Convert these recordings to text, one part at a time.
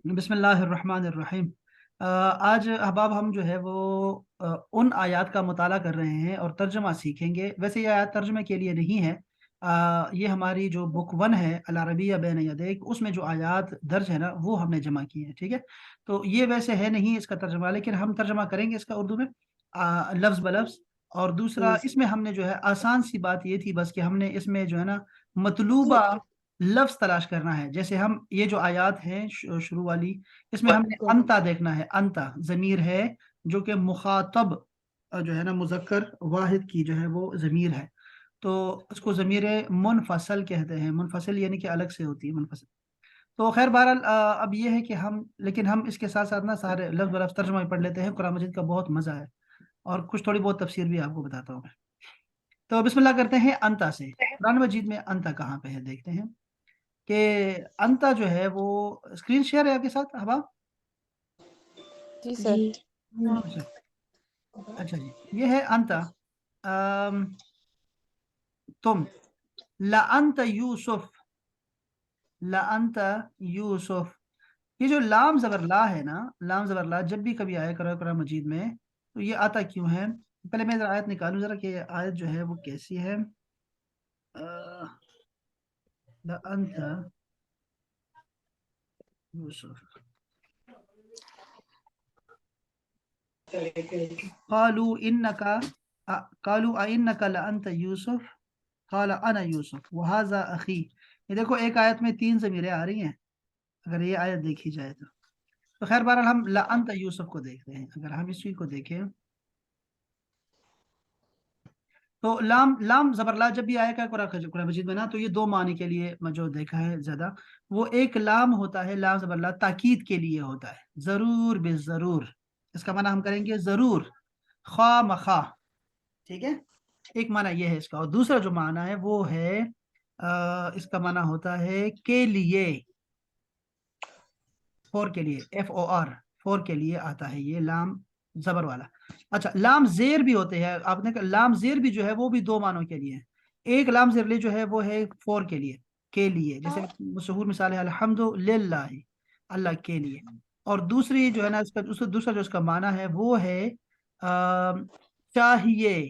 बिस्मिल्लाहिर्रहमानिर्रहीम। आज अहबाब हम जो है वो उन आयत का मुताला कर रहे हैं और तर्जमा सीखेंगे। वैसे ये आयत तर्जमे के लिए नहीं है। ये हमारी जो बुक वन है अल अरबिया बैन यदैक, उसमें जो आयत दर्ज है ना वो हमने जमा की है। ठीक है, तो ये वैसे है नहीं इसका तर्जमा, लेकिन हम तर्जमा करेंगे इसका उर्दू में लफ्ज़ ब लफ्ज़। और दूसरा, इसमें हमने जो है आसान सी बात ये थी बस कि हमने इसमें जो है ना मतलूबा लफ्ज तलाश करना है। जैसे हम ये जो आयत हैं शुरू वाली, इसमें हमने अंता देखना है। अंता जमीर है जो कि मुखातब जो है ना मुजक्कर वाहिद की जो है वो जमीर है, तो उसको जमीर मुनफसल कहते हैं। मुनफसल यानी कि अलग से होती है मुनफसल। तो खैर बहरहाल अब ये है कि हम, लेकिन हम इसके साथ साथ ना सारे लफ्ज ब लफ्ज तर्जुमा भी पढ़ लेते हैं। कुरान मजीद का बहुत मजा है और कुछ थोड़ी बहुत तफसीर भी आपको बताता हूँ मैं। तो बिस्मिल्लाह करते हैं अंता से। कुरान मजीद में अंता कहाँ पे है देखते हैं कि अंता जो है वो स्क्रीन शेयर है आपके साथ हवा। जी सर। अच्छा, अच्छा जी, ये है अंता। अम, तुम, ला अंत यूसुफ, ला अंत यूसुफ। ये जो लाम जबर ला है ना, लाम जबर ला जब भी कभी आया करो कुरान मजीद में, तो ये आता क्यों है? पहले मैं जरा आयत निकालूं जरा कि ये आयत जो है वो कैसी है। ला अंत यूसुफ, कालू इन्नका कालू इन्नका ला अंत यूसुफ काला अना यूसुफ वहाजा अखी। ये देखो एक आयत में तीन ज़मीरें आ रही हैं अगर ये आयत देखी जाए तो खैर बहरहाल हम ला अंत यूसुफ को देखते हैं। अगर हम इसी को देखें तो लाम लाम जबरला जब भी आएगा कुरान मजीद में ना, तो ये दो मानी के लिए मैं जो देखा है ज्यादा, वो एक लाम होता है, लाम जबरला ताकीद के लिए होता है। जरूर बे जरूर, इसका माना हम करेंगे जरूर, खा मखा। ठीक है, एक माना ये है इसका। और दूसरा जो माना है वो है इसका माना होता है के लिए, फॉर के लिए, FOR, फॉर के लिए आता है ये लाम जबर वाला। अच्छा, लाम जेर भी होते हैं। आपने कहा लाम जेर भी जो है वो भी दो मानों के लिए है। एक लाम जेर जो है वो है फॉर के लिए, के लिए, जैसे मशहूर मिसाल है अल्हम्दुलिल्लाह, अल्लाह के लिए। और दूसरी जो है ना इसका दूसरा जो इसका माना है वो है चाहिए,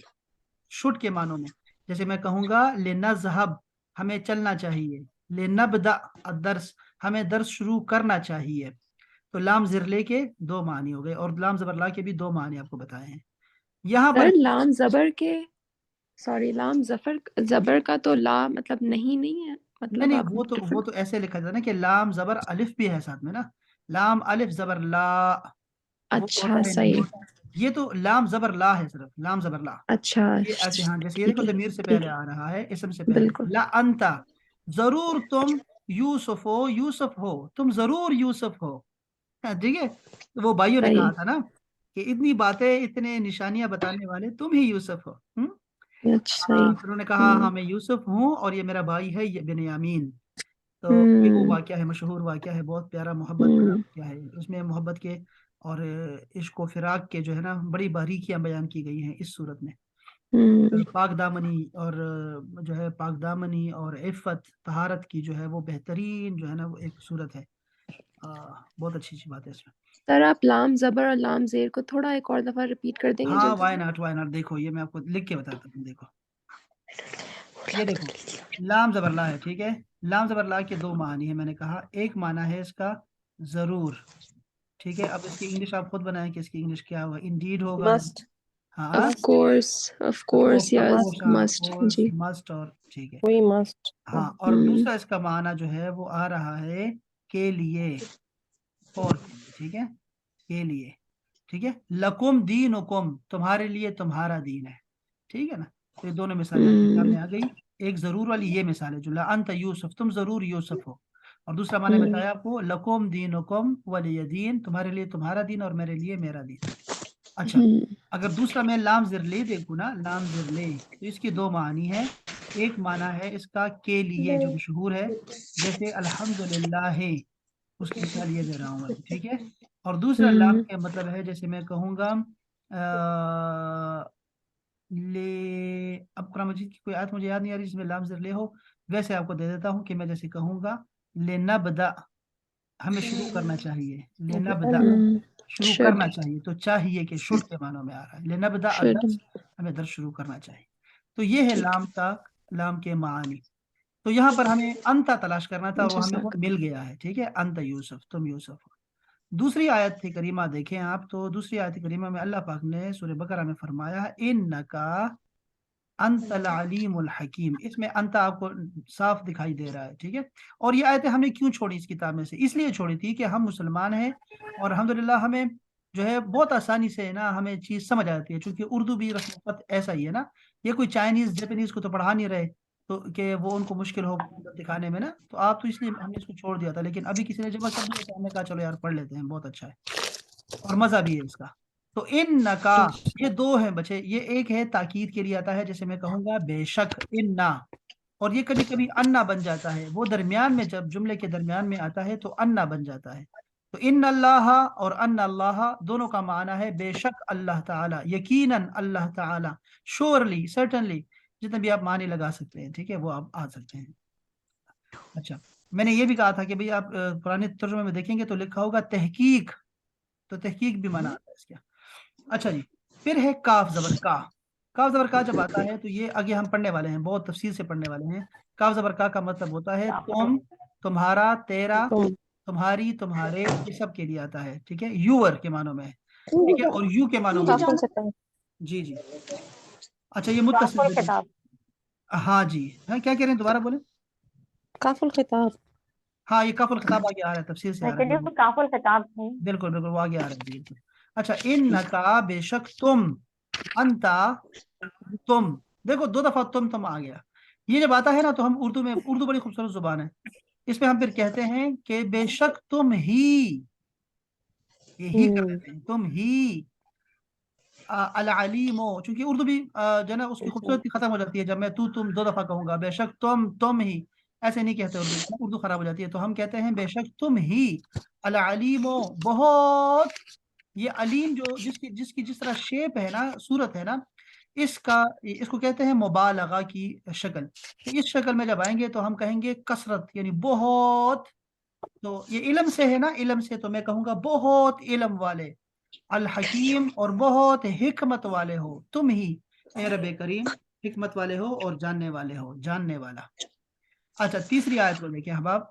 शुड के मानों में। जैसे मैं कहूंगा लिनज़हब, हमें चलना चाहिए। लिनब्दा दर्स, हमें दर्स शुरू करना चाहिए। तो लाम जिरले के दो मानी हो गए और लाम जबरला के भी दो मानी आपको बताए हैं यहाँ पर। सर लाम जबर के, सॉरी लाम जफर जबर का तो ला मतलब नहीं नहीं है, नहीं मतलब नहीं, आप वो डिफरेंट। तो ऐसे लिखा जाता है ना कि लाम जबर अलिफ भी है साथ में ना, लाम अलिफ जबर ला, वो तो अच्छा होता है सही। नहीं। ये तो लाम जबर ला है, सिर्फ लाम जबर ला। अच्छा ये ऐसे, हाँ, जैसे ये ठीक देखो है जमीर से ठीक पहले है, आ रहा है, इसम से पहले बिल्कुल ला अंता, जरूर तुम यूसुफ हो, यूसुफ हो, तुम जरूर यूसुफ हो। हाँ, ठीक है, तो वो भाइयों ने सही। कहा था ना कि इतनी बातें, इतने निशानियां बताने वाले तुम ही यूसुफ हो। अच्छा सही। हाँ, फिर उन्होंने कहा हाँ मैं यूसुफ हूँ और ये मेरा भाई है ये बिन्यामीन। तो ये वो हम्म वाक़या है, मशहूर वाक़या है, बहुत प्यारा मोहब्बत वाला हम्म वाक़या है। उसमें मोहब्बत के और इश्क व फिराक के जो है ना बड़ी बारीकियां बयान की गई हैं इस सूरत में। हम्म पाक दामनी और जो है पाक दामनी और इफ़्फ़त तहारत की जो है वो बेहतरीन जो है ना वो एक सूरत है। बहुत अच्छी अच्छी बात है इसमें। सर आप लाम जबर और लाम जेर को थोड़ा एक और दफा रिपीट कर देंगे हाँ, जल्दी। Why not, why not. देखो ये मैं आपको लिख के बताता हूँ, देखो ये देखो, लाम जबरला है, ठीक है। लाम जबरला के दो मानी है, मैंने कहा एक माना है इसका जरूर। ठीक है, अब इसकी इंग्लिश आप खुद बनाएं कि इसकी इंग्लिश क्या होगा। इंडीड होगा, मस्ट हाँ, of of course yes course, हाँ, मस्ट कोर्स, जी। मस्ट, और ठीक है। We must. हाँ, और दूसरा इसका माना जो है वो आ रहा है के लिए, फॉर के लिए, ठीक है, के लिए। ठीक है, लकुम दीन हुकुम, तुम्हारे लिए तुम्हारा दीन है। ठीक है ना, तो ये दोनों मिसालें आपके सामने आ गई। एक जरूर वाली ये मिसाल है जो ला अंत यूसुफ, तुम जरूर यूसुफ हो। और दूसरा माने बताया आपको, लकुम दीन हुकुम वलिय दीन, तुम्हारे लिए तुम्हारा दीन और मेरे लिए मेरा दीन। अच्छा, अगर दूसरा मैं लाम जिरले देखूँ ना, लाम जिरले, तो इसकी दो मानी है। एक माना है इसका के लिए जो मशहूर है, जैसे अल्हम्दुलिल्लाह, उसकी मिसाल ये दे रहा हूँ मैं, ठीक है। और दूसरा लाम का मतलब है, जैसे मैं कहूँगा ले, अब कुरान मजीद की कोई आयत मुझे याद नहीं आ रही जिसमें लाम जिर ले हो। वैसे आपको दे देता हूँ कि मैं जैसे कहूँगा ले नबदा, ہمیں شروع کرنا چاہیے، لنبدا شروع کرنا should چاہیے، تو چاہیے کہ شوڈ کے معنوں میں آ رہا ہے، لنبدا should الدرس، ہمیں درس شروع کرنا چاہیے۔ تو یہ ہے لام کا، لام کے معانی۔ تو یہاں پر ہمیں انتا تلاش کرنا تھا اور وہ ہمیں وہ جزاک مل گیا ہے، ٹھیک ہے، انت یوسف، تم یوسف ہو۔ دوسری آیت کریمہ دیکھیں آپ، تو دوسری آیت کریمہ میں اللہ پاک نے سورہ بقرہ میں فرمایا انکا انت العلیم الحکیم، اس میں انت آپ کو صاف دکھائی دے رہا ہے، ٹھیک ہے۔ اور یہ آیتیں ہم نے کیوں چھوڑی اس کتاب میں سے؟ اس لیے چھوڑی تھی کہ ہم مسلمان ہیں اور الحمدللہ ہمیں جو ہے بہت آسانی سے نا ہمیں چیز سمجھ آتی ہے، چونکہ اردو بھی رسم الخط ایسا ہی ہے نا، یہ کوئی چائنیز جاپنیز کو تو پڑھا نہیں رہے تو کہ وہ ان کو مشکل ہو دکھانے میں نا، تو آپ تو اس لیے ہم نے اس کو چھوڑ دیا تھا، لیکن ابھی کسی نے جمع کر دیا تو ہم نے کہا چلو یار پڑھ لیتے ہیں، بہت اچھا ہے اور مزہ بھی ہے اس کا۔ تو ان نکا، یہ دو ہیں بچے، یہ ایک ہے تاکید کے لیے آتا ہے، جیسے میں کہوں گا بے شک انا، اور یہ کبھی کبھی انا بن جاتا ہے، وہ درمیان میں جب جملے کے درمیان میں آتا ہے تو انا بن جاتا ہے۔ تو ان اللہ اور ان اللہ دونوں کا معنی ہے بے شک اللہ تعالی، یقیناً اللہ تعالی، شورلی، سرٹنلی، جتنے بھی آپ معنی لگا سکتے ہیں، ٹھیک ہے، وہ آپ آ سکتے ہیں۔ اچھا، میں نے یہ بھی کہا تھا کہ بھئی آپ پرانے ترجمے میں دیکھیں گے تو لکھا ہوگا تحقیق، تو تحقیق بھی معنی آتا ہے اس کا۔ اچھا جی، پھر ہے کاف زبر کا۔ کاف زبر کا جب آتا ہے تو یہ آگے ہم پڑھنے والے ہیں، بہت تفصیل سے پڑھنے والے ہیں۔ کاف زبر کا مطلب ہوتا ہے تم، تمہارا، تیرا، تمہاری، تمہارے، یہ سب کے لیے آتا ہے، ٹھیک ہے، یور کے معنوں میں ہے، ٹھیک ہے، اور یو کے معنوں میں بھی۔ جی جی، اچھا یہ متصل بھی، ہاں جی، ہاں کیا کہہ رہے ہیں، دوبارہ بولیں۔ کاف الخطاب ہاں یہ کاف الخطاب آگے آ رہا ہے، تفصیل سے آ رہا ہے، کاف الخطاب ہے۔ بالکل بالکل وہ آگے آ رہا ہے جی، بالکل۔ اچھا انکا بے شک تم، انتا تم، دیکھو دو دفعہ تم آ گیا۔ یہ جب آتا ہے نا تو ہم اردو میں، اردو بڑی خوبصورت زبان ہے، اس میں ہم پھر کہتے ہیں کہ بے شک تم ہی، یہ ہی کر دیتے ہیں، تم ہی العلیم، چونکہ اردو بھی جو ہے نا اس کی خوبصورتی ختم ہو جاتی ہے جب میں تو تم دو دفعہ کہوں گا، بے شک تم ہی، ایسے نہیں کہتے اردو، اردو خراب ہو جاتی ہے، تو ہم کہتے ہیں بے شک تم ہی العلیم، بہت، یہ علیم جو جس کی جس طرح شیپ ہے نا، صورت ہے نا، اس کو کہتے ہیں مبالغہ کی شکل، تو اس شکل میں جب آئیں گے تو ہم کہیں گے کثرت، یعنی بہت، تو یہ علم سے ہے نا، علم سے تو میں کہوں گا بہت علم والے، الحکیم، اور بہت حکمت والے ہو تم ہی، اے رب کریم، حکمت والے ہو اور جاننے والے ہو، جاننے والا۔ اچھا تیسری آیت کو دیکھیں احباب،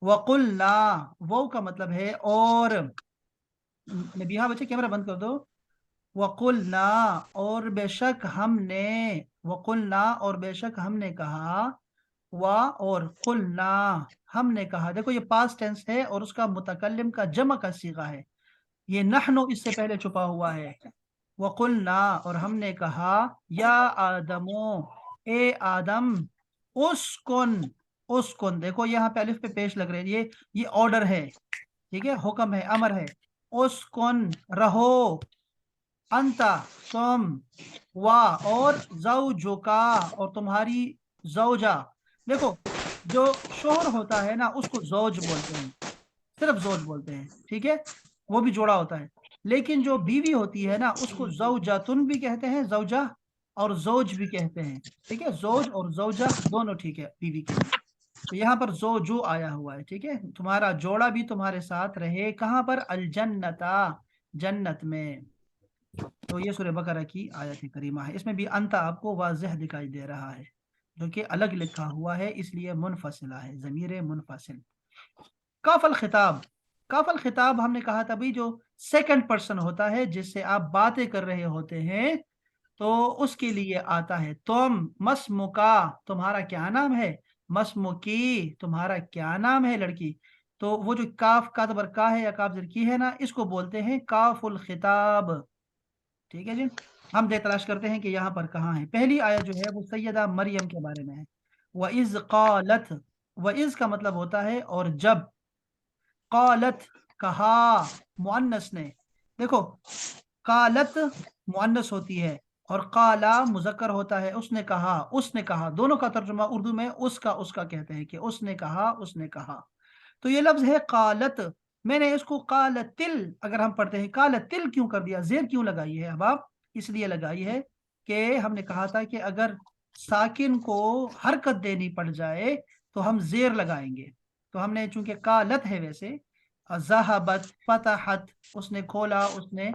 وَقُلْنَا، وہ کا مطلب ہے اور، نبیہا بچے کیمرہ بند کر دو، وَقُلْنَا، اور بے شک ہم نے، وَقُلْنَا، اور بے شک ہم نے کہا، اور قلنا، ہم نے کہا، دیکھو یہ پاسٹ ٹینس ہے اور اس کا متکلم کا جمع کا صیغہ ہے، یہ نحنو اس سے پہلے چھپا ہوا ہے، وَقُلْنَا، اور ہم نے کہا، یا آدمو، اے آدم، اسکن، دیکھو یہاں پہ الف پہ پیش لگ رہے ہیں، یہ آرڈر ہے، ٹھیک ہے، حکم ہے، امر ہے، اسکن، رہو، انتا، تم، اور زوجکا، اور تمہاری زوجہ، دیکھو جو شوہر ہوتا ہے نا اس کو زوج بولتے ہیں، صرف زوج بولتے ہیں، ٹھیک ہے، وہ بھی جوڑا ہوتا ہے، لیکن جو بیوی ہوتی ہے نا اس کو زوجاتن بھی کہتے ہیں، زوجہ، اور زوج بھی کہتے ہیں، ٹھیک ہے، زوج اور زوجہ دونوں ٹھیک ہے بیوی کے لیے۔ تو یہاں پر زوجو آیا ہوا ہے، ٹھیک ہے، تمہارا جوڑا بھی تمہارے ساتھ رہے، کہاں پر، الجنتا، جنت میں۔ تو یہ سورہ بقرہ کی آیت کریمہ ہے، اس میں بھی انتا آپ کو واضح دکھائی دے رہا ہے، جو کہ الگ لکھا ہوا ہے اس لیے منفصلہ ہے، ضمیر منفصل۔ کاف الخطاب، کاف الخطاب ہم نے کہا تھا بھی جو سیکنڈ پرسن ہوتا ہے جس سے آپ باتیں کر رہے ہوتے ہیں تو اس کے لیے آتا ہے، تم، مسمکا، تمہارا کیا نام ہے، مسمکی، تمہارا کیا نام ہے لڑکی، تو وہ جو کاف کا زبر کا ہے یا کاف زر کی ہے نا، اس کو بولتے ہیں کاف الخطاب، ٹھیک ہے جی۔ ہم تلاش کرتے ہیں کہ یہاں پر کہاں ہے، پہلی آیت جو ہے وہ سیدہ مریم کے بارے میں ہے، وَإِذْ قَالَتْ، وَإِذْ کا مطلب ہوتا ہے اور جب، قالت، کہا، مؤنث نے، دیکھو قالت مؤنث ہوتی ہے اور قالا مذکر ہوتا ہے، اس نے کہا، دونوں کا ترجمہ اردو میں اس کا کہتے ہیں کہ اس نے کہا، تو یہ لفظ ہے قالت، میں نے اس کو قالتل، اگر ہم پڑھتے ہیں قالتل کیوں کر دیا، زیر کیوں لگائی ہے احباب، اس لیے لگائی ہے کہ ہم نے کہا تھا کہ اگر ساکن کو حرکت دینی پڑ جائے تو ہم زیر لگائیں گے، تو ہم نے چونکہ قالت ہے ویسے ज़हबत, फ़तहत, उसने खोला, उसने,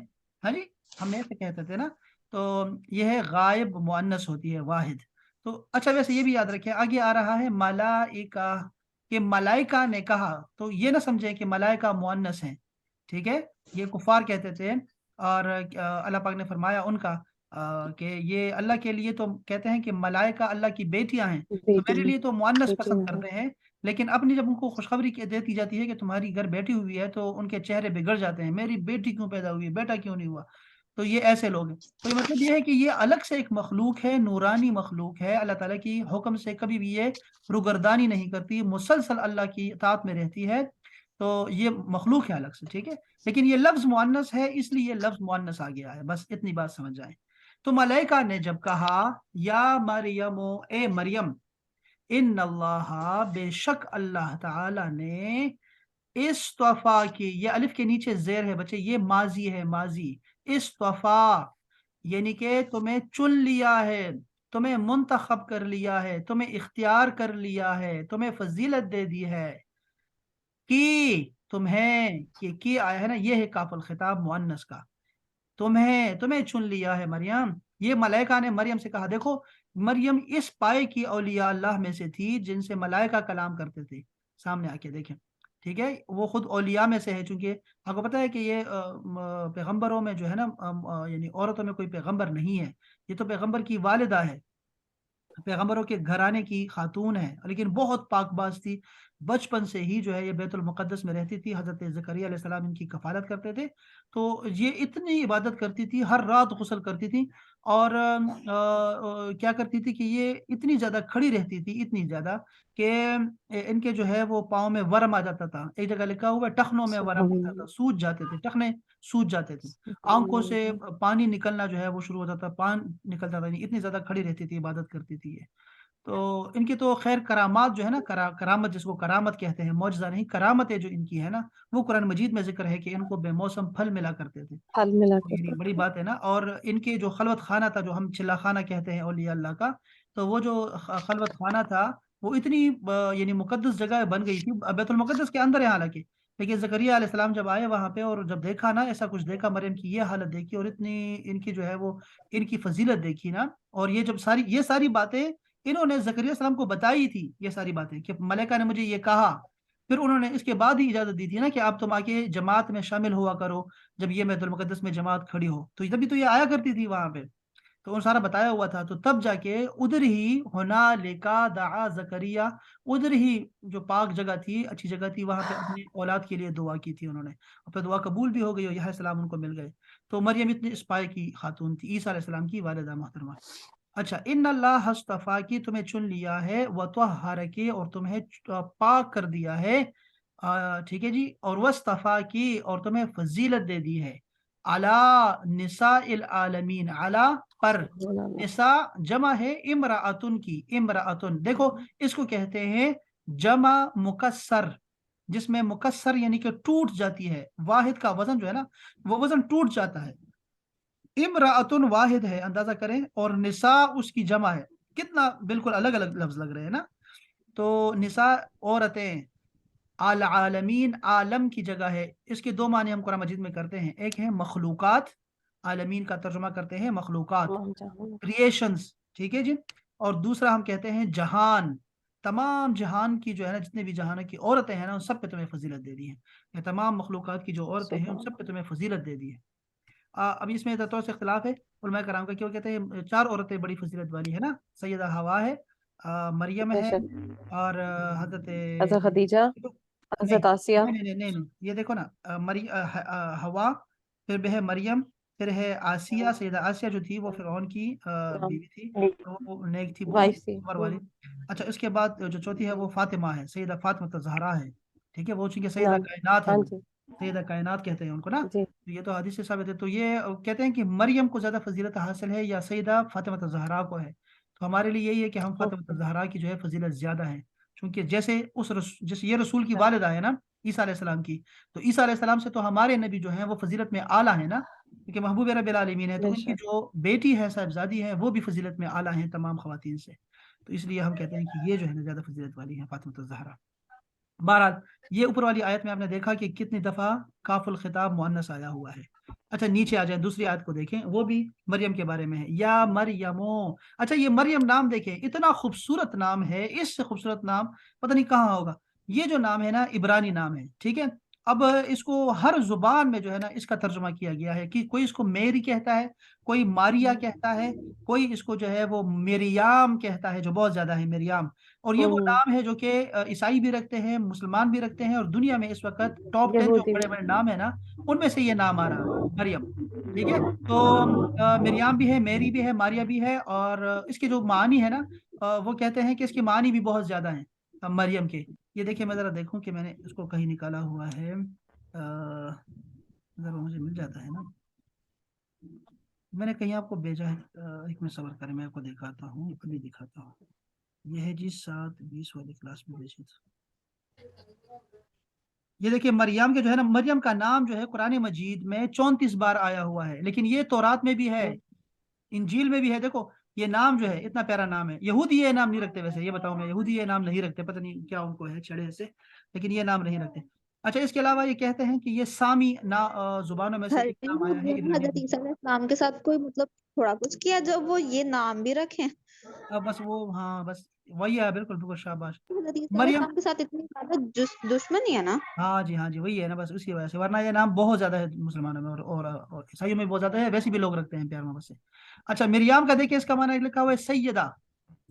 हाँ जी, हम ऐसे कहते थे ना। तो ये है गायब मुअन्नस होती है वाहिद। तो अच्छा, वैसे ये भी याद रखें, आगे आ रहा है मलाइका, कि मलाइका ने कहा, तो ये ना समझें कि मलाइका मुअन्नस है, ठीक है। ये कुफार कहते थे, और अल्लाह पाक ने फरमाया उनका कि ये अल्लाह के लिए तो कहते हैं कि मलाइका अल्लाह की बेटियां हैं, तो बेटी मेरे है, लिए तो मुअन्नस बेटियां पसंद हैं। करते हैं। लेकिन अपनी जब उनको खुशखबरी दे दी जाती है कि तुम्हारी घर बेटी हुई है, तो उनके चेहरे बिगड़ जाते हैं, मेरी बेटी क्यों पैदा हुई है, बेटा क्यों नहीं हुआ। तो ये ऐसे लोग हैं। तो ये मतलब ये है कि ये अलग से एक मखलूक है, नूरानी मखलूक है, अल्लाह ताला की हुक्म से कभी भी ये रुगरदानी नहीं करती, मुसलसल अल्लाह की इताअत में रहती है। तो ये मखलूक है अलग से, ठीक है। लेकिन ये लफ्ज मुअन्नस है, इसलिए ये लफ्ज मुअन्नस आ गया है, बस इतनी बात समझ जाए। तो मलाइका ने जब कहा, या मरियम, ए मरियम, इन अल्लाह, बेशक अल्लाह ताला ने, इस्तफा की, ये अलिफ के नीचे जेर है बच्चे, ये माजी है, माजी। इस्तफा यानी कि तुम्हें चुन लिया है, तुम्हें मुंतखब कर लिया है, तुम्हें इख्तियार कर लिया है, तुम्हें फजीलत दे दी है, कि तुम्हें, ये की आया है ना, ये है काफुल खिताब मुअन्नस का। तुम्हें, तुम्हें चुन लिया है मरियम। ये मलाइका ने मरियम से कहा। देखो, मरियम इस पाए की औलिया अल्लाह में से थी जिनसे मलाइका कलाम करते थे, सामने आके देखें, ठीक है। वो खुद औलिया में से है, चूंकि आपको पता है कि ये पैगंबरों में जो है ना, यानी औरतों में कोई पैगंबर नहीं है, ये तो पैगंबर की वालिदा है, पैगंबरों के घराने की खातून है, लेकिन बहुत पाकबाज थी। बचपन से ही जो है ये बैतुल मुक़द्दस में रहती थी, हज़रत ज़करिया अलैहिस्सलाम इनकी कफ़ालत करते थे। तो ये इतनी इबादत करती थी, हर रात गुस्ल करती थी, और क्या करती थी कि ये इतनी ज़्यादा खड़ी रहती थी, इतनी ज़्यादा कि इनके जो है वो पाँव में वर्म आ जाता था। एक जगह लिखा हुआ है टखनों में वर्म सुभान होता था, अल्लाह, सूज जाते थे टखने, सूज जाते थे। सुभान आंखों से अल्लाह। पानी निकलना जो है वो शुरू हो जाता, पान निकलता था, इतनी ज्यादा खड़ी रहती थी, इबादत करती थी ये। तो इनकी तो खैर करामात जो है ना, करामत जिसको करामत कहते हैं, मौजज़ा नहीं, करामतें जो इनकी है ना, वो कुरान मजीद में जिक्र है कि इनको बेमौसम फल मिला करते थे। फल मिला ये करता बड़ी था। बात है ना। और इनके जो खलवत खाना था, जो हम चिल्ला खाना कहते हैं औलिया अल्लाह का, तो वो जो खलवत खाना था, वो इतनी यानी मुकद्दस जगह बन गई थी, बैतुल मुकद्दस के अंदर है हालांकि। लेकिन ज़करिया अलैहिस्सलाम जब आए वहां पे, और जब देखा ना, ऐसा कुछ देखा, मरियम की ये हालत देखी, और इतनी इनकी जो है वो, इनकी फजीलत देखी ना, और ये सारी बातें इन्होंने ज़करिया सलाम को बताई थी, ये सारी बातें, कि मलाइका ने मुझे ये कहा। फिर उन्होंने इसके बाद ही इजाजत दी थी ना कि आप तुम आके जमात में शामिल हुआ करो, जब ये बैतुल मुकद्दस में जमात खड़ी हो, तो तभी तो ये आया करती थी वहां पे। तो उन सारा बताया हुआ था, तो तब जाके उधर ही हुनालिका दआ जकरिया, उधर ही जो पाक जगह थी, अच्छी जगह थी, वहां पे अपनी औलाद के लिए दुआ की थी उन्होंने, और फिर दुआ कबूल भी हो गई, और यह सलाम उनको मिल गए। तो मरियम इतनी इस्पाई की खातून थी, ईसा अलैहि सलाम की वालिदा मोहतरमा। अच्छा, इन अल्लाह हस्तफा की, तुम्हें चुन लिया है, व तहहर के, और तुम्हें पाक कर दिया है, ठीक है जी, और वस्तफा की, और तुम्हें फजीलत दे दी है, अला निसाइल आलमीन, अला पर, सुभान अल्लाह। निसा जमा है इमराअतुन की, इमराअतुन देखो, इसको कहते हैं जमा मुकस्सर, जिसमें मुकस्सर यानी कि टूट जाती है, वाहिद का वजन जो है ना, वो वजन टूट जाता है। इमराअतुन वाहिद है, अंदाजा करें, और निसा उसकी जमा है। कितना बिल्कुल अलग अलग लफ्ज लग रहे हैं ना। तो निसा औरतें, आल आलमीन आलम की जगह है। इसके दो माने हम कुरान मजीद में करते हैं, एक है मखलूकात, आलमीन का तर्जुमा करते हैं मखलूकात, तमाम जहान। क्रिएशंस, ठीक है जी। और दूसरा हम कहते हैं जहान, तमाम जहान की जो है ना, जितने भी जहान की औरतें हैं ना, उन सब पे तुम्हें फजीलत दे दी है, या तमाम मखलूकात की जो औरतें हैं उन सुभान सब पे अल्लाह। तुम्हें फजीलत दे दी है। अभी इसमें थोड़ा सा इख्तिलाफ है उलमा कराम का, क्यों कहते हैं चार औरतें बड़ी फजीलत वाली है ना, सैयदा हवा है, मरियम है, बेशक। और हजरत, हज़रत खदीजा, नहीं हज़रत आसिया। नहीं नहीं नहीं नहीं नहीं, ये देखो ना, हवा, फिर भी है मरियम, फिर है आसिया, सैयदा आसिया जो थी वो फिरौन की बीवी थी, तो वो नेक थी बहुत, वाइफ थी। उमर वाली। अच्छा, इसके बाद जो चौथी है वो फातिमा है, सैयदा फातिमा तो ज़हरा है, ठीक है, वो चूंकि सैयदा नाम। कायनात है हाँ वो, जी। सैयदा कायनात कहते हैं उनको ना। जी। तो ये तो हदीस से साबित है। तो ये कहते हैं कि मरियम को ज़्यादा फजीलत हासिल है, या सैयदा फातिमा तो ज़हरा को है। तो हमारे लिए यही है कि हम फातिमा तो ओके। ज़हरा की जो है फजीलत ज़्यादा है, क्योंकि जैसे ये रसूल की वालिदा है ना, ईसा अलैहि सलाम की, तो ईसा अलैहि सलाम से तो हमारे नबी जो हैं वो फजीलत में आला है ना, क्योंकि महबूब रब्बिल आलमीन है, तो उनकी बेशक। जो बेटी है साहिबजादी है, वो भी फजीलत में आला है तमाम खवातीन से। तो इसलिए हम कहते हैं कि ये जो है ना ज्यादा फजीलत वाली है फातिमा ज़हरा। बहरहाल ये ऊपर वाली आयत में आपने देखा कि कितनी दफा काफुल खिताब मुअन्नस आया हुआ है। अच्छा नीचे आ जाए, दूसरी आयत को देखें, वो भी मरियम के बारे में है, या मरियमो। अच्छा ये मरियम नाम देखें, इतना खूबसूरत नाम है, इससे खूबसूरत नाम पता नहीं कहाँ होगा। ये जो नाम है ना, इब्रानी नाम है, ठीक है। अब इसको हर जुबान में जो है ना, इसका तर्जुमा किया गया है कि कोई इसको मेरी कहता है, कोई मारिया कहता है, कोई इसको जो है वो मेरियाम कहता है, जो बहुत ज्यादा है, मेरियाम। और ये वो हम्म। नाम है जो कि ईसाई भी रखते हैं, मुसलमान भी रखते हैं, और दुनिया में इस वक्त टॉप 10 जो यहूदी बड़े में। बड़े नाम है ना, उनमें से ये नाम आ रहा है, मरियम। ठीक है। तो मरियम भी है, मेरी भी है, मारिया भी है, और इसके जो मानी है ना, वो कहते हैं कि इसकी मानी भी बहुत ज्यादा है मरियम के। ये देखिए, मैं जरा देखूं कि मैंने इसको कहीं निकाला हुआ है, अगर वो मुझे मिल जाता है ना। मैंने कहीं आपको भेजा है, एक मिनट सब्र करें, मैं आपको दिखाता हूँ, अभी दिखाता हूँ। ये है जी 7:20 वाली क्लास में भेजी थी। ये देखिए, मरियम के जो है ना, मरियम का नाम जो है कुरान मजीद में 34 बार आया हुआ है, लेकिन ये तौरात में भी है, इंजील में भी है। देखो ये नाम जो है, इतना प्यारा नाम है। यहूदी ये नाम नहीं रखते, वैसे ये बताऊं मैं, यहूदी ये नाम नहीं रखते, पता नहीं क्या उनको है छड़े से, लेकिन ये नाम नहीं रखते। अच्छा इसके अलावा ये कहते हैं कि ये सामी जुबानों में से एक नाम आया है, हरमीन इब्रानी हजरत में। ईसा अलैहि सलाम के साथ कोई मतलब थोड़ा कुछ किया जो वो ये नाम भी रखें? अब बस वो, हाँ बस वही है, बिल्कुल बिल्कुल, शाबाश। हजरत ईसा अलैहि मरियम, सलाम के साथ इतनी ज्यादा दुश्मनी है ना। हाँ जी हाँ जी, वही है ना, बस उसकी वजह से, वरना ये नाम बहुत ज्यादा है मुसलमानों में, और ईसाइयों में बहुत ज्यादा है, वैसे भी लोग रखते हैं प्यार मोहब्बत से। अच्छा मिरियाम का देखिए, इसका माना लिखा हुआ है सैयदा,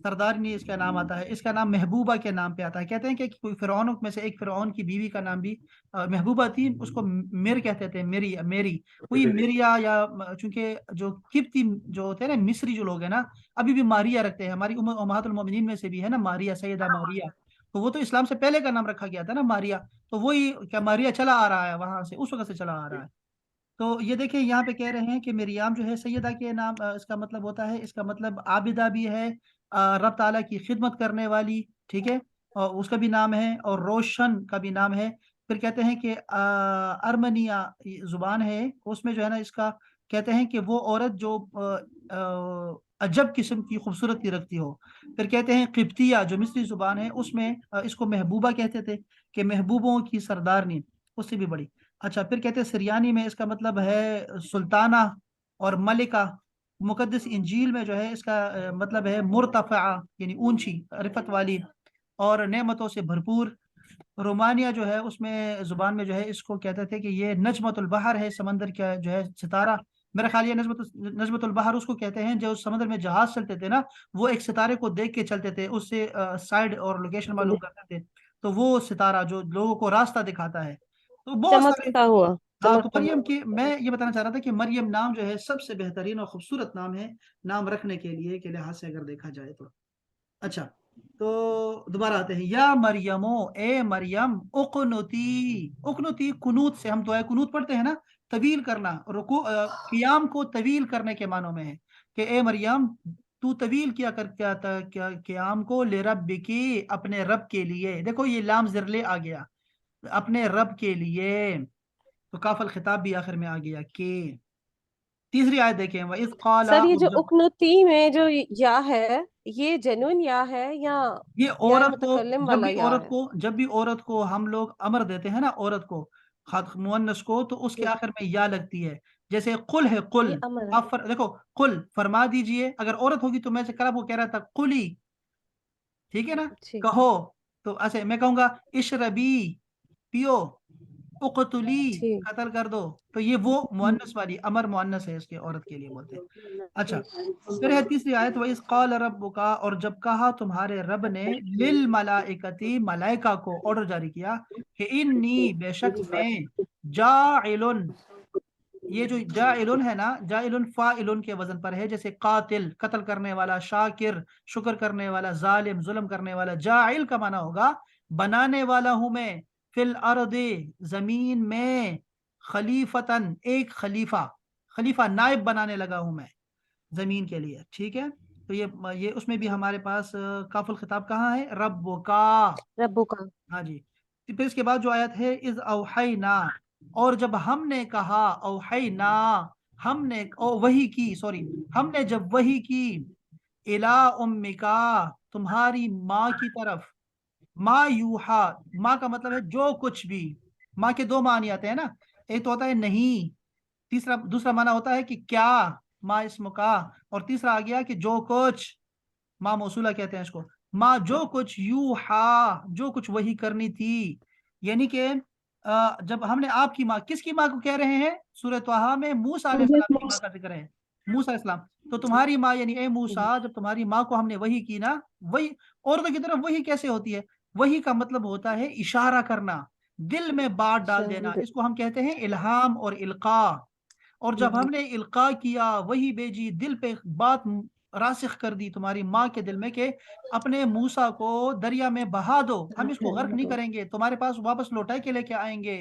सरदारनी इसका नाम आता है। इसका नाम महबूबा के नाम पे आता है। कहते हैं कि कोई फिरौन में से एक फिरौन की बीवी का नाम भी महबूबा थी, उसको मिर कहते थे, मेरी मेरी, वही मिरिया, या चूंकि जो किप्ती जो होते हैं ना, मिस्री जो लोग हैं ना, अभी भी मारिया रखते हैं। हमारी उम्महातुल मोमिनीन में से भी है ना मारिया, सैयदा मारिया। तो वो तो इस्लाम से पहले का नाम रखा गया था ना, मारिया। तो वही क्या, मारिया चला आ रहा है वहां से, उस वक्त से चला आ रहा है। तो ये देखिए यहाँ पे कह रहे हैं कि मिरियाम जो है सैयदा के नाम, इसका मतलब होता है, इसका मतलब आबिदा भी है, रब ताला की खिदमत करने वाली, ठीक है, और उसका भी नाम है, और रोशन का भी नाम है। फिर कहते हैं कि अरमनिया जुबान है, उसमें जो है ना इसका, कहते हैं कि वो औरत जो अजब किस्म की खूबसूरती रखती हो। फिर कहते हैं किब्तिया जो मिस्री जुबान है, उसमें इसको महबूबा कहते थे, कि महबूबों की सरदारनी, उससे भी बड़ी। अच्छा फिर कहते हैं सिरयानी में इसका मतलब है सुल्ताना और मलिका। मुकद्दस इंजील में जो है इसका मतलब है मुर्तफ़ा, यानी ऊंची, रिफत वाली, और नेमतों से भरपूर। रोमानिया जो है उसमें जुबान में जो है इसको कहते थे कि ये नजमतुल बहर है, समंदर का जो है सितारा। मेरा ख्याल ये नजमतुल बहर उसको कहते हैं जो समंदर में जहाज चलते थे ना, वो एक सितारे को देख के चलते थे, उससे साइड और लोकेशन मालूम करते थे। तो वो सितारा जो लोगों को रास्ता दिखाता है, तो बहुत सारे। चमकता हुआ। हाँ तो चमकता हुआ। मरियम की, मैं ये बताना चाह रहा था कि मरियम नाम जो है सबसे बेहतरीन और खूबसूरत नाम है, नाम रखने के लिए के लिहाज से अगर देखा जाए तो। अच्छा, तो दोबारा आते हैं, या मरियमो, ए मरियम, उकनुती। उकनुती कुनूत से, हम दुआ कुनूत पढ़ते हैं ना, तवील करना, कियाम को तवील करने के मानों में है, कि ए मरियम तू तवील किया कर, क्या कियाम को, ले रब की, अपने रब के लिए। देखो ये लाम जिरले आ गया, अपने रब के लिए। तो काफल खिताब भी आखिर में आ गया कि। तीसरी आयत देखें, वह इस काला, सर ये और जो जब उकनुती में जो या है, ये जेन्युइन या है ये या औरत को, मुतकल्लिम वाला या है? जब भी औरत को हम लोग अमर देते हैं ना, औरत को, खात मुअन्नस को, तो उसके जी। आखिर में या लगती है। जैसे कुल है, ये कुल, अमर है। आप देखो, कुल फरमा दीजिए, अगर औरत होगी तो मैं से कल वो कह रहा था कुली, ठीक है ना, ठीक है। कहो। तो ऐसे मैं कहूंगा इशरबी, पियो, उकतुली, ठीक। कत्ल कर दो। तो ये वो मुअन्नस वाली, अमर मुअन्नस है, इसके औरत के लिए बोलते हैं। अच्छा, फिर है तीसरी आयत, वह इस काल रब्बुका, और जब कहा तुम्हारे रब ने, लिल मलाइकती, मलाइका को ऑर्डर जारी किया, कि इन्नी बेशक मैं, जाइलुन, ये जो जाइलुन है ना, जाइलुन फाइलुन के वजन पर है, जैसे कातिल, कत्ल करने वाला, शाकिर, शुक्र करने वाला, जालिम, जुल्म करने वाला। जाइल का माना होगा बनाने वाला हूं मैं, फिल अर्दे, जमीन में, खलीफतन, एक खलीफा, खलीफा नाइब बनाने लगा हूं मैं जमीन के लिए, ठीक है। तो ये उसमें भी हमारे पास काफुल खिताब कहाँ है, रब का। रब्बू का। हाँ जी। तो फिर इसके बाद जो आयत है, इज औहैना, और जब हमने कहा, औहैना, हमने वही की, सॉरी, हमने जब वही की, इला उम्मिका, तुम्हारी माँ की तरफ, मा यूहा, माँ का मतलब है जो कुछ भी। माँ के दो मानी आते हैं ना, एक तो होता है नहीं, दूसरा माना होता है कि क्या, माँ इसम का, और तीसरा आ गया कि जो कुछ, माँ मौसूला कहते हैं इसको। माँ जो कुछ, यूहा जो कुछ वही करनी थी, यानी कि जब हमने आपकी माँ, किसकी माँ को कह रहे हैं, सूरह त्वाहा में मूसा अलैहिस्सलाम की माँ का जिक्र है, मूसा अलैहिस्सलाम। तो तुम्हारी माँ यानी ए मूसा, जब तुम्हारी माँ को हमने वही की ना, वही औरतों की तरफ वही कैसे होती है, वही का मतलब होता है इशारा करना, दिल में बात डाल देना, इसको हम कहते हैं इल्हाम और इल्का। और जब हमने इल्का किया, वही भेजी, दिल पे बात रासिख कर दी तुम्हारी माँ के दिल में कि अपने मूसा को दरिया में बहा दो, हम इसको गर्क नहीं करेंगे, तुम्हारे पास वापस लौटा के लेके आएंगे।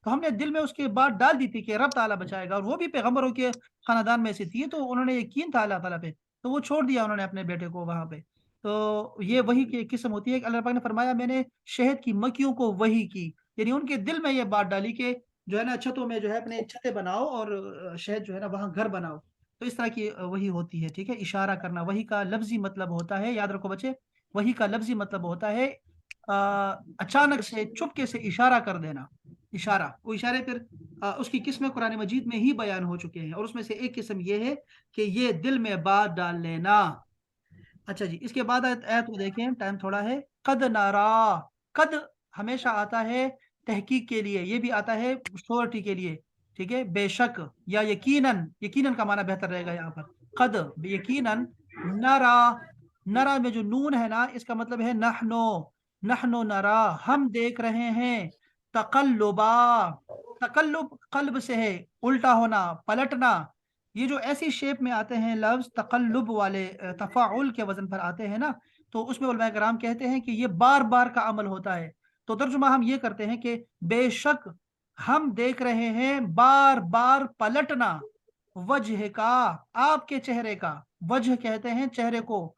तो हमने दिल में उसके बात डाल दी थी कि रब ताला बचाएगा, और वो भी पैगम्बरों के खानदान में से थी, तो उन्होंने यकीन था अल्लाह ताला पे, तो वो छोड़ दिया उन्होंने अपने बेटे को वहां पे। तो ये वही की एक किस्म होती है कि अल्लाह पाक ने फरमाया मैंने शहद की मक्खियों को वही की, यानी उनके दिल में ये बात डाली कि जो है ना छतों में जो है अपने छतें बनाओ, और शहद जो है ना वहाँ घर बनाओ। तो इस तरह की वही होती है, ठीक है। इशारा करना वही का लफ्जी मतलब होता है, याद रखो बच्चे, वही का लफ्जी मतलब होता है अचानक से चुपके से इशारा कर देना। इशारा, वो इशारे फिर उसकी किस्में कुरान मजीद में ही बयान हो चुके हैं, और उसमें से एक किस्म ये है कि ये दिल में बात डाल लेना। अच्छा जी, इसके बाद आयत आयत को देखें, टाइम थोड़ा है। कद नारा, कद हमेशा आता है तहकीक के लिए, ये भी आता है श्योरिटी के लिए, ठीक है, बेशक या यकीनन, यकीनन का माना बेहतर रहेगा यहाँ पर। कद यकीनन, नरा, नरा में जो नून है ना, इसका मतलब है नहनो, नहनो नरा, हम देख रहे हैं। तकल्लुबा, तकल्लुब कल्ब से है, उल्टा होना, पलटना। ये जो ऐसी शेप में आते हैं लफ्ज तकल्लुब वाले, तफाउल के वजन पर आते हैं ना, तो उसमें उलमा कराम कहते हैं कि ये बार बार का अमल होता है। तो तर्जुमा हम ये करते हैं कि बेशक हम देख रहे हैं बार बार पलटना, वजह का, आपके चेहरे का, वजह कहते हैं चेहरे को,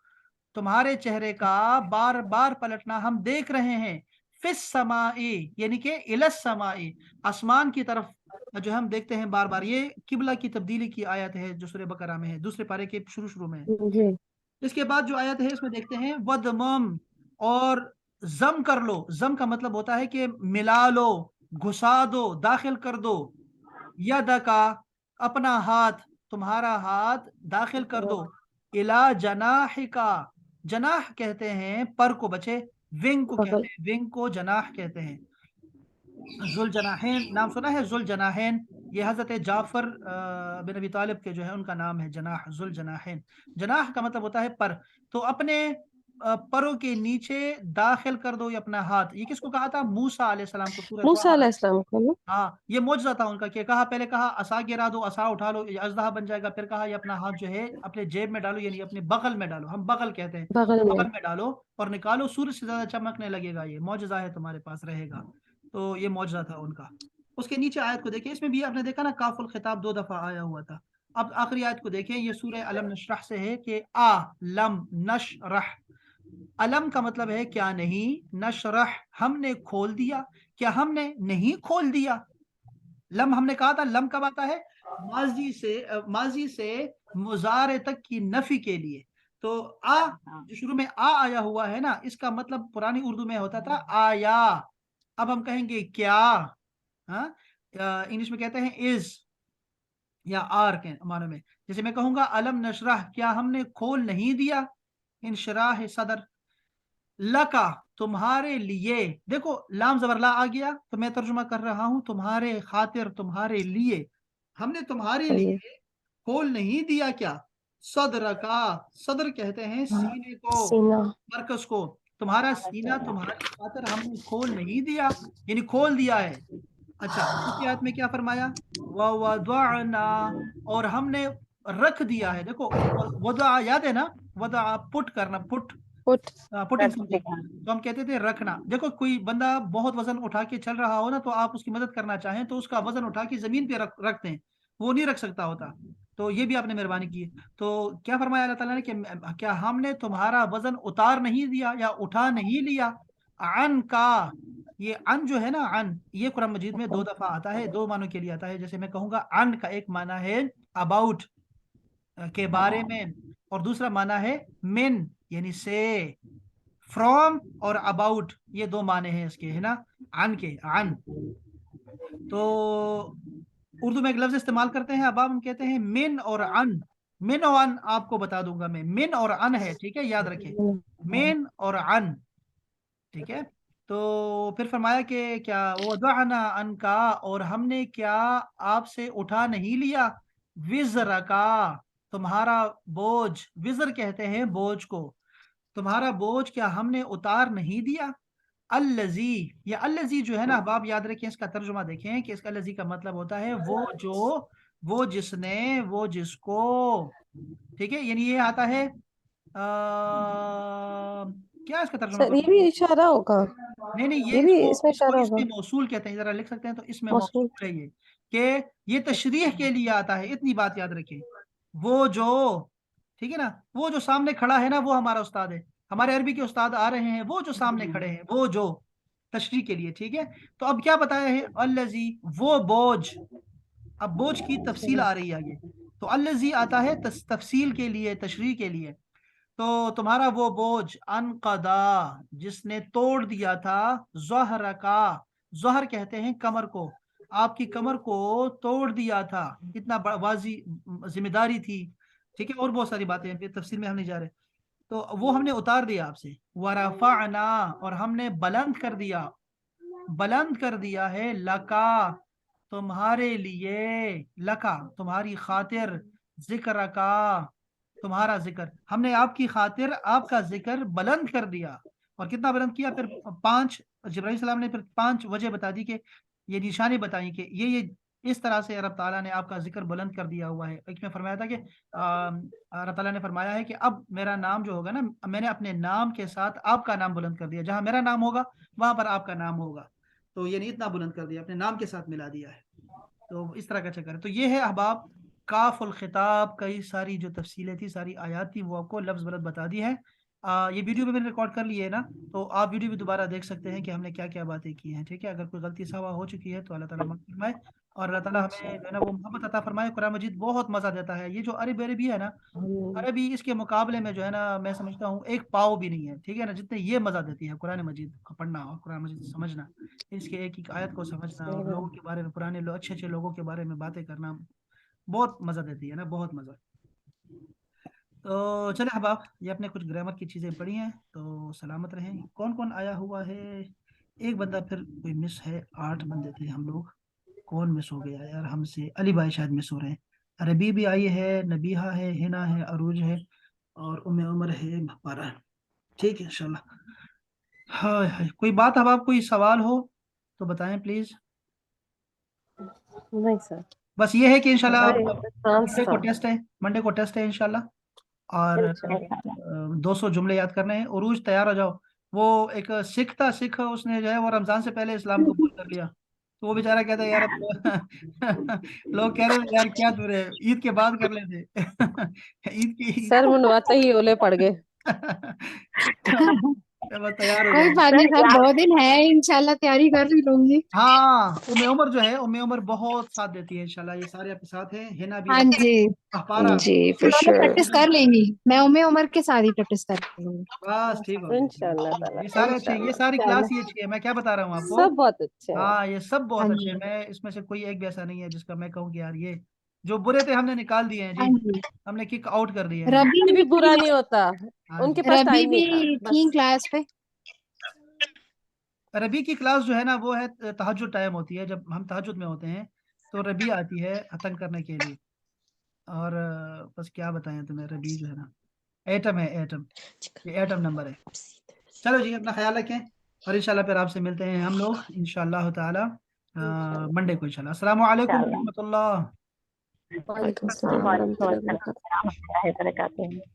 तुम्हारे चेहरे का बार बार पलटना हम देख रहे हैं। फिस समाई यानी कि इलस समाई, आसमान की तरफ जो हम देखते हैं बार बार। ये किबला की तब्दीली की आयत है जो सूरह बकरा में है, दूसरे पारे के शुरू शुरू में है। जी। इसके बाद जो आयत है इसमें देखते हैं वदमम, और जम कर लो। जम का मतलब होता है कि मिला लो, घुसा दो, दाखिल कर दो। यद का, अपना हाथ, तुम्हारा हाथ दाखिल कर दो। इला जनाह का, जनाह कहते हैं पर को बचे, विंग को बगल। कहते हैं, विंग को जनाह कहते हैं। जुल जनाहैन नाम सुना है, जुल जनाहैन, ये हजरत जाफर बिन अबी तालिब के जो है उनका नाम है जनाह, जुल जनाहैन। जनाह का मतलब होता है पर। तो अपने परों के नीचे दाखिल कर दो ये अपना हाथ। ये किसको कहा था, मूसा अलैहिस्सलाम को, सूरह मूसा तहा। अलैहिस्सलाम को ना। हाँ, ये मौजज़ा था उनका कि कहा, पहले कहा असा गिरा दो, असा उठा लो, ये अजदहा बन जाएगा। फिर कहा ये अपना हाथ जो है अपने जेब में डालो, यानी अपने बगल में डालो, हम बगल कहते हैं, बगल में। बगल में डालो और निकालो, सूरज से ज्यादा चमकने लगेगा, ये मौजज़ा है तुम्हारे पास रहेगा। तो ये मौजज़ा था उनका। उसके नीचे आयत को देखिए, इसमें भी आपने देखा ना काफुल खिताब 2 दफा आया हुआ था। अब आखिरी आयत को देखिए, ये सूरह अलम नशरह से है कि आ लम नशरह। अलम का मतलब है क्या नहीं, नशरह हमने खोल दिया, क्या हमने नहीं खोल दिया। लम हमने कहा था, लम कब आता है, माजी से मुजारे तक की नफी के लिए। तो आ जो शुरू में आ आया हुआ है ना, इसका मतलब पुरानी उर्दू में होता था आया। अब हम कहेंगे क्या, हाँ, इंग्लिश में कहते हैं इज या आर के मानो में। जैसे मैं कहूंगा अलम नशराह, क्या हमने खोल नहीं दिया, इंशराह सदर। लका, तुम्हारे लिए, देखो लाम जबर ला आ गया, तो मैं तर्जुमा कर रहा हूं तुम्हारे खातिर, तुम्हारे लिए, हमने तुम्हारे सही। लिए खोल नहीं दिया क्या। सदर का, सदर कहते हैं सीने को, सीना। मरकज को, तुम्हारा सीना तुम्हारी खातिर हमने खोल नहीं दिया, यानी खोल दिया है। अच्छा, दूसरी आयत में क्या फरमाया, वदअना, और हमने रख दिया है। देखो वदा याद है ना, वदा पुट करना, पुट, पुट। पुटिंग समथिंग, तो हम कहते थे रखना। देखो कोई बंदा बहुत वजन उठा के चल रहा हो ना, तो आप उसकी मदद करना चाहें तो उसका वजन उठा के जमीन पे रखते हैं, वो नहीं रख सकता होता। तो ये भी आपने मेहरबानी की है। तो क्या फरमाया अल्लाह ताला ने कि क्या हमने तुम्हारा वजन उतार नहीं दिया या उठा नहीं लिया। अन का, ये अन जो है ना, अन ये कुरान मजीद में 2 दफा आता है, 2 मानों के लिए आता है। जैसे मैं कहूंगा अन का एक माना है अबाउट, के बारे में, और दूसरा माना है मिन यानी से। فرام اور اباؤٹ یہ دو معنی ہیں اس کے، ہے نا، عن کے، عن. تو اردو میں ایک لفظ استعمال کرتے ہیں اباب، ہم کہتے ہیں من اور عن. من اور عن آپ کو بتا دوں گا میں، من اور عن ہے، ٹھیک ہے، یاد رکھیں، من اور عن، ٹھیک ہے. تو پھر فرمایا کہ کیا وضعنا عنکا، اور ہم نے کیا آپ سے اٹھا نہیں لیا، وزر کا، تمہارا بوجھ، وزر کہتے ہیں بوجھ کو، تمہارا بوجھ کیا ہم نے اتار نہیں دیا. الذی، یہ الذی جو ہے نا احباب یاد رکھیں، اس کا ترجمہ دیکھیں کہ اس کا الذی کا مطلب ہوتا ہے وہ جو، وہ جس نے، وہ جس کو، ٹھیک ہے. یعنی یہ آتا ہے کیا اس کا ترجمہ سر یہ کروں؟ بھی اشارہ ہوگا، نہیں نہیں، یہ یہ بھی اس میں اس کو اشارہ اسم ہوگا، موصول کہتے ہیں، ذرا لکھ سکتے ہیں تو اسم موصول. موصول ہے یہ، کہ یہ تشریح کے لیے آتا ہے، اتنی بات یاد رکھیں. وہ جو، ٹھیک ہے نا، وہ جو سامنے کھڑا ہے نا وہ ہمارا استاد ہے، ہمارے عربی کے استاد آ رہے ہیں، وہ جو سامنے کھڑے ہیں، وہ جو، تشریح کے لیے، ٹھیک ہے. تو اب کیا بتایا ہے، الذی، وہ بوجھ، اب بوجھ کی تفصیل آ رہی ہے آگے، تو الذی آتا ہے تفصیل کے لیے، تشریح کے لیے. تو تمہارا وہ بوجھ، انقضا، جس نے توڑ دیا تھا، ظہر کا، ظہر کہتے ہیں کمر کو، آپ کی کمر کو توڑ دیا تھا، کتنا واضح ذمہ داری تھی، ٹھیک ہے. اور بہت ساری باتیں ہیں، پھر تفصیل میں ہم نہیں جا رہے. تو وہ ہم نے اتار دیا آپ سے. ورفعنا، اور ہم نے بلند کر دیا، بلند کر دیا ہے، لکا، تمہارے لیے، لکا، تمہاری خاطر، ذکر کا، تمہارا ذکر، ہم نے آپ کی خاطر آپ کا ذکر بلند کر دیا. اور کتنا بلند کیا؟ پھر 5، جبرائیل السلام نے پھر 5 وجہ بتا دی، کہ یہ نشانی بتائی کہ یہ اس طرح سے رب تعالیٰ نے آپ کا ذکر بلند کر دیا ہوا ہے. ایک میں فرمایا تھا کہ رب تعالیٰ نے فرمایا ہے کہ اب میرا نام جو ہوگا نا، میں نے اپنے نام کے ساتھ آپ کا نام بلند کر دیا، جہاں میرا نام ہوگا وہاں پر آپ کا نام ہوگا. تو یعنی اتنا بلند کر دیا، اپنے نام کے ساتھ ملا دیا ہے. تو اس طرح کا چکر ہے. تو یہ ہے احباب کاف الخطاب، کئی ساری جو تفصیلیں تھی، ساری آیات تھی، وہ آپ کو لفظ بلد بتا دی ہے. یہ ویڈیو بھی میں نے ریکارڈ کر لی ہے نا، تو آپ ویڈیو بھی دوبارہ دیکھ سکتے ہیں کہ ہم نے کیا کیا باتیں کی ہیں، ٹھیک ہے. اگر کوئی غلطی سوا ہو چکی ہے تو اللہ تعالیٰ معاف فرمائے، اور اللہ تعالیٰ ہمیں جو ہے نا وہ محبت عطا فرمائے. قرآن مجید بہت مزہ دیتا ہے. یہ جو عربی ہے نا، عربی اس کے مقابلے میں جو ہے نا میں سمجھتا ہوں ایک پاؤ بھی نہیں ہے، ٹھیک ہے نا، جتنے یہ مزہ دیتی ہے قرآن مجید کو پڑھنا اور قرآن مجید سمجھنا، اس کے ایک ایک آیت کو سمجھنا، اور لوگوں کے بارے میں، پرانے لوگ، اچھے اچھے لوگوں کے بارے میں باتیں کرنا، بہت مزہ دیتی ہے نا، بہت مزہ. تو چلے احباب، یہ اپنے کچھ گرامر کی چیزیں پڑھی ہیں، تو سلامت رہیں. کون کون آیا ہوا ہے؟ ایک بندہ پھر کوئی مس ہے، 8 بندے تھے ہم لوگ، کون مس ہو گیا یار ہم سے؟ علی بھائی شاید مس ہو رہے ہیں. ربی بھی آئی ہے، نبیہا ہے، ہنا ہے، عروج ہے، اور عمر ہے، بھپارا. ٹھیک ہے انشاءاللہ. ہائے ہائے، کوئی بات احباب، کوئی سوال ہو تو بتائیں پلیز. نہیں سر، بس یہ ہے کہ انشاءاللہ فرانس منڈے تھا، کو ٹیسٹ ہے، منڈے کو ٹیسٹ ہے انشاءاللہ. اور انشاءاللہ. 200 جملے یاد کرنے ہیں. عروج تیار ہو جاؤ. وہ ایک سکھ تھا، سکھ، اس نے جو ہے وہ رمضان سے پہلے اسلام قبول کر لیا. تو وہ بیچارہ کہتا ہے یار اب لوگ کہہ رہے تھے یار کیا تورے عید کے بعد کر لیتے عید کی سر منواتے ہی اولے پڑ گئے. بس تیار ہو کوئی جاؤ. بات نہیں سر، 2 دن ہے، انشاءاللہ تیاری کر ہی لوں گی. ہاں عمر جو ہے، عمر بہت ساتھ دیتی ہے انشاءاللہ. یہ سارے آپ کے ساتھ ہیں، ہینا بھی ہاں ہے، جی احپارا. جی، پریکٹس کر لیں گی. میں عمر کے ساتھ ہی پریکٹس کر لوں گی. بس ٹھیک ہو گیا. انشاءاللہ تعالیٰ، یہ سارے اچھے، یہ انشاءاللہ. ساری کلاس ہی اچھی ہے، میں کیا بتا رہا ہوں آپ کو. سب بہت اچھے ہیں. ہاں یہ سب ہاں بہت اچھے جی ہیں. میں اس میں سے کوئی ایک بھی ایسا نہیں ہے جس کا میں کہوں کہ یار یہ جو برے تھے ہم نے نکال دیے ہیں ہاں جی، جی. ہم نے کک آؤٹ کر دیے ہیں. ربی یہ بھی برا نہیں ہوتا، ہاں ان جی. کے پاس ربی ٹائم بھی نہیں تھا تھی بس. کلاس پہ. ربی کی کلاس جو ہے نا وہ ہے تہجد ٹائم ہوتی ہے، جب ہم تہجد میں ہوتے ہیں تو ربی آتی ہے تنگ کرنے کے لیے. اور بس کیا بتائیں تمہیں، ربی جو ہے نا ایٹم ہے، ایٹم، یہ ایٹم نمبر ہے. چلو جی، اپنا خیال رکھیں، اور انشاءاللہ پھر آپ سے ملتے ہیں ہم لوگ انشاءاللہ تعالی منڈے کو انشاءاللہ. السلام علیکم ورحمۃ اللہ. وعلیکم السلام ورحمۃ اللہ وبرکاتہ. وبرکاتہ.